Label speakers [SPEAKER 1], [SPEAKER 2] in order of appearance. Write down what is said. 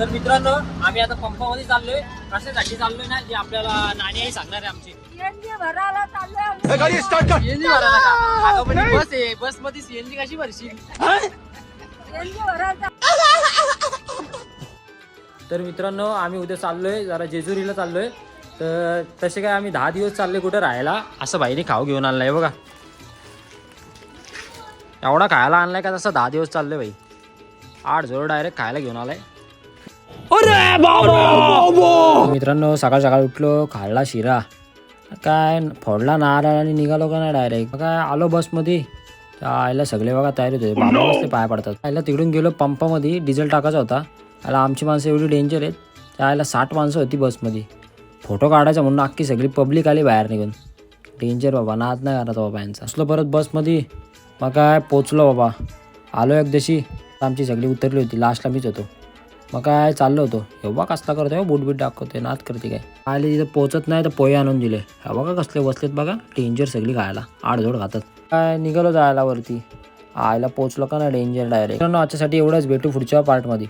[SPEAKER 1] तर मित्रांनो आम्ही आता पंपामध्ये चाललोय. कशासाठी चाललोय ना जे आपल्याला नाणी आई सांगणार आहे आमची.
[SPEAKER 2] सीएनजी भरायला चाललोय.
[SPEAKER 3] गाडी स्टार्ट कर.
[SPEAKER 1] सीएनजी भरायला का? अगं पण ही बस आहे, बस मध्ये सीएनजी कशी भरशील?
[SPEAKER 2] सीएनजी भरायला.
[SPEAKER 1] तर मित्रांनो आम्ही उद्या चाललोय जरा जेजुरीला चाललोय. तर तसे काय आम्ही 10 दिवस चालले कुठे राहायला. असं भाईने खाऊ घेऊन आणलाय बघा. एवढा खायला आणलाय का तसं 10 दिवस चाललोय भाई. 8 जोड डायरेक्ट खायला घेऊन आलाय. मित्रांनो सकाळ सकाळ उठलो, खाल्ला शिरा, काय फोडला नारळ आणि निघालो का नाही डायरेक्ट. काय आलो बसमध्ये. आयला सगळे बघा तयारी होते. बाबा बसते पाय पडतात. आयला तिकडून गेलो पंपामध्ये डिझेल टाकायचा होता. आयला आमची माणसं एवढी डेंजर आहेत. त्याला 60 माणसं होती बसमध्ये. फोटो काढायचा म्हणून अख्खी सगळी पब्लिक आली बाहेर निघून. डेंजर बाबा, नाद नाही करत बाबा यांचा. असलो परत बसमध्ये. मग काय पोचलो बाबा. आलो एकदेशी. आमची सगळी उतरली होती. लास्टला मीच होतो. मग काय चाललो होतो. हे बघा कसला करतोय, बोटबीट दाखवतोय, नाद करते काय. आले तिथं पोचत नाही तर पोहे आणून दिले. हे बघा कसले बसलेत बघा. डेंजर सगळी खायला. 8 जोड खातात. काय निघालो जायला वरती. आयला पोचलो का ना डेंजर डायरेक्ट. आजच्यासाठी एवढंच. भेटू पुढच्या पार्टमध्ये.